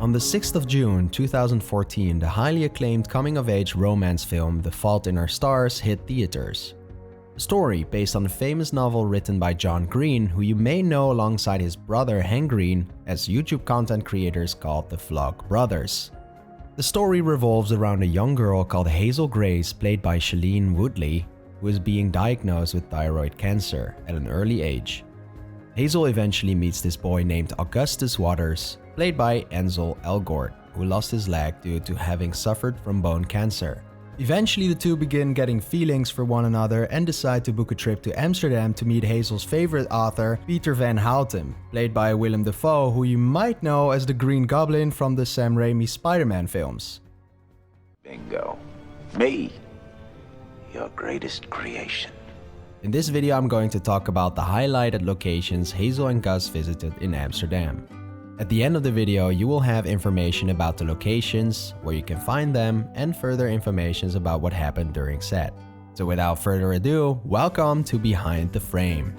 On the 6th of June 2014, the highly acclaimed coming-of-age romance film The Fault in Our Stars hit theaters. The story, based on a famous novel written by John Green, who you may know alongside his brother Hank Green as YouTube content creators called the Vlog Brothers. The story revolves around a young girl called Hazel Grace, played by Shailene Woodley, who is being diagnosed with thyroid cancer at an early age. Hazel eventually meets this boy named Augustus Waters, played by Ansel Elgort, who lost his leg due to having suffered from bone cancer. Eventually, the two begin getting feelings for one another and decide to book a trip to Amsterdam to meet Hazel's favorite author, Peter Van Houten, played by Willem Dafoe, who you might know as the Green Goblin from the Sam Raimi Spider-Man films. Bingo. Me, your greatest creation. In this video, I'm going to talk about the highlighted locations Hazel and Gus visited in Amsterdam. At the end of the video, you will have information about the locations, where you can find them, and further information about what happened during set. So without further ado, welcome to Behind the Frame.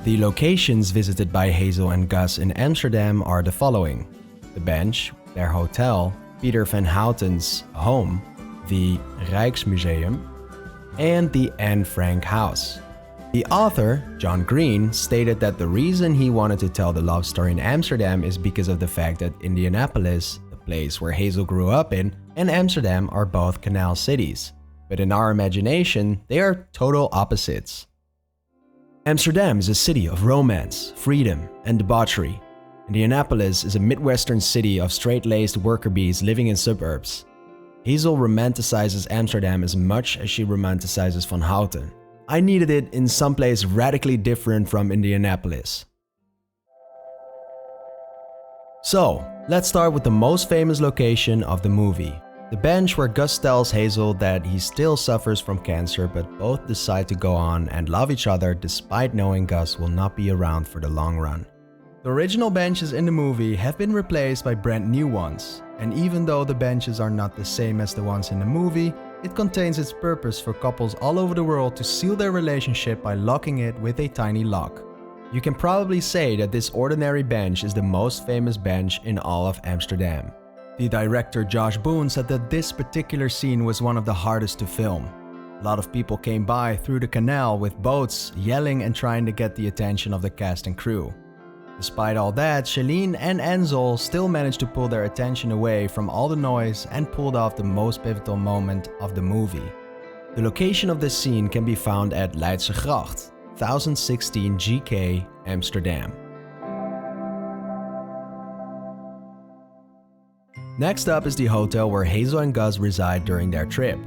The locations visited by Hazel and Gus in Amsterdam are the following: the Bench, their hotel, Peter Van Houten's home, the Rijksmuseum, and the Anne Frank house. The author, John Green, stated that the reason he wanted to tell the love story in Amsterdam is because of the fact that Indianapolis, the place where Hazel grew up in, and Amsterdam are both canal cities. But in our imagination, they are total opposites. Amsterdam is a city of romance, freedom, and debauchery. Indianapolis is a Midwestern city of straight-laced worker bees living in suburbs. Hazel romanticizes Amsterdam as much as she romanticizes Van Houten. I needed it in some place radically different from Indianapolis. So, let's start with the most famous location of the movie. The Bench, where Gus tells Hazel that he still suffers from cancer, but both decide to go on and love each other despite knowing Gus will not be around for the long run. The original benches in the movie have been replaced by brand new ones, and even though the benches are not the same as the ones in the movie, it contains its purpose for couples all over the world to seal their relationship by locking it with a tiny lock. You can probably say that this ordinary bench is the most famous bench in all of Amsterdam. The director Josh Boone said that this particular scene was one of the hardest to film. A lot of people came by through the canal with boats, yelling and trying to get the attention of the cast and crew. Despite all that, Shailene and Ansel still managed to pull their attention away from all the noise and pulled off the most pivotal moment of the movie. The location of this scene can be found at Leidse Gracht, 1016 GK, Amsterdam. Next up is the hotel where Hazel and Gus reside during their trip.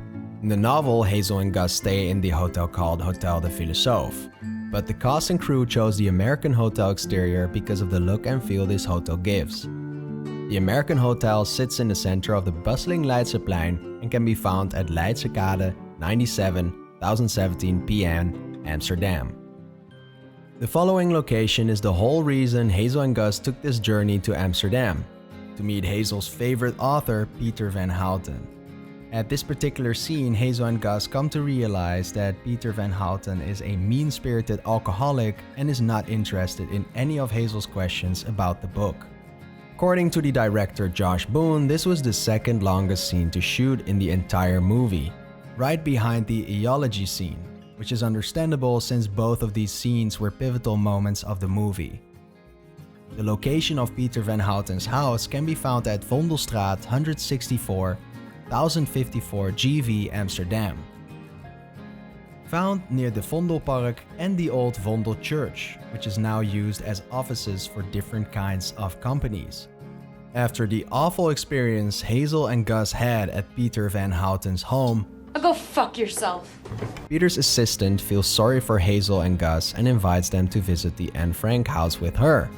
In the novel, Hazel and Gus stay in the hotel called Hotel de Philosophe. But the cast and crew chose the American hotel exterior because of the look and feel this hotel gives. The American hotel sits in the center of the bustling Leidseplein and can be found at Leidsekade 97, 1017 PN, Amsterdam. The following location is the whole reason Hazel and Gus took this journey to Amsterdam: to meet Hazel's favorite author, Peter Van Houten. At this particular scene, Hazel and Gus come to realize that Peter Van Houten is a mean-spirited alcoholic and is not interested in any of Hazel's questions about the book. According to the director Josh Boone, this was the second longest scene to shoot in the entire movie, right behind the eology scene, which is understandable since both of these scenes were pivotal moments of the movie. The location of Peter Van Houten's house can be found at Vondelstraat 164, 1054 GV, Amsterdam. Found near the Vondelpark and the old Vondel Church, which is now used as offices for different kinds of companies. After the awful experience Hazel and Gus had at Peter Van Houten's home, Go fuck yourself. Peter's assistant feels sorry for Hazel and Gus and invites them to visit the Anne Frank house with her.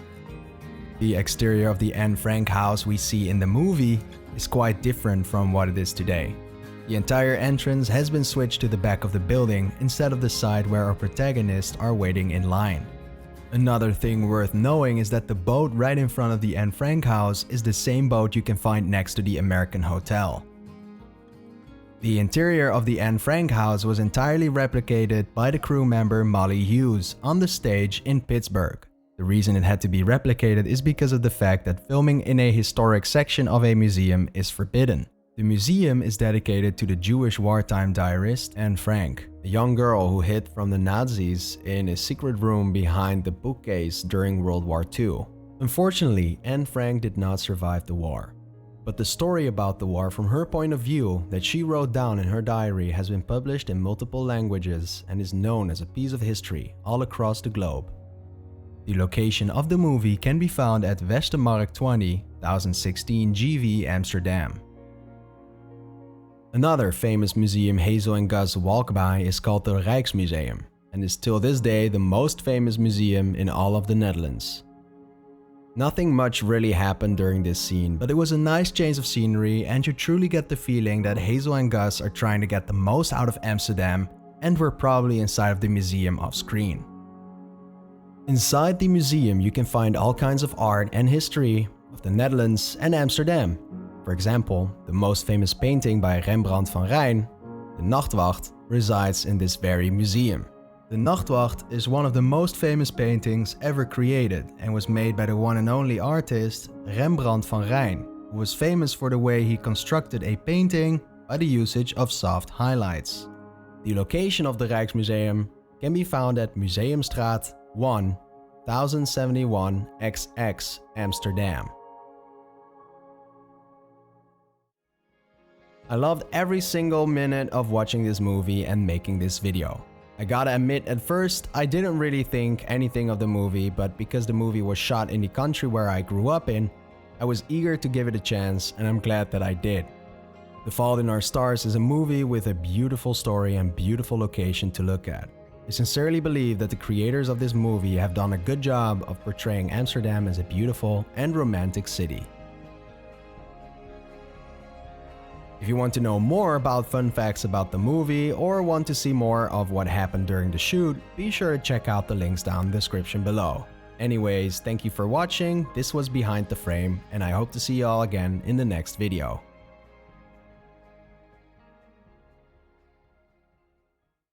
The exterior of the Anne Frank house we see in the movie is quite different from what it is today. The entire entrance has been switched to the back of the building instead of the side where our protagonists are waiting in line. Another thing worth knowing is that the boat right in front of the Anne Frank house is the same boat you can find next to the American Hotel. The interior of the Anne Frank house was entirely replicated by the crew member Molly Hughes on the stage in Pittsburgh. The reason it had to be replicated is because of the fact that filming in a historic section of a museum is forbidden. The museum is dedicated to the Jewish wartime diarist Anne Frank, a young girl who hid from the Nazis in a secret room behind the bookcase during World War II. Unfortunately, Anne Frank did not survive the war. But the story about the war from her point of view that she wrote down in her diary has been published in multiple languages and is known as a piece of history all across the globe. The location of the movie can be found at Westermarkt 20, 1016 GV, Amsterdam. Another famous museum Hazel and Gus walk by is called the Rijksmuseum and is till this day the most famous museum in all of the Netherlands. Nothing much really happened during this scene, but it was a nice change of scenery and you truly get the feeling that Hazel and Gus are trying to get the most out of Amsterdam and were probably inside of the museum off screen. Inside the museum you can find all kinds of art and history of the Netherlands and Amsterdam. For example, the most famous painting by Rembrandt van Rijn, The Nachtwacht, resides in this very museum. The Nachtwacht is one of the most famous paintings ever created and was made by the one and only artist Rembrandt van Rijn, who was famous for the way he constructed a painting by the usage of soft highlights. The location of the Rijksmuseum can be found at Museumstraat 1, 1071 XX, Amsterdam. I loved every single minute of watching this movie and making this video. I gotta admit, at first I didn't really think anything of the movie, but because the movie was shot in the country where I grew up in, I was eager to give it a chance and I'm glad that I did. The Fault in Our Stars is a movie with a beautiful story and beautiful location to look at. I sincerely believe that the creators of this movie have done a good job of portraying Amsterdam as a beautiful and romantic city. If you want to know more about fun facts about the movie or want to see more of what happened during the shoot, be sure to check out the links down in the description below. Anyways, thank you for watching, this was Behind the Frame, and I hope to see you all again in the next video.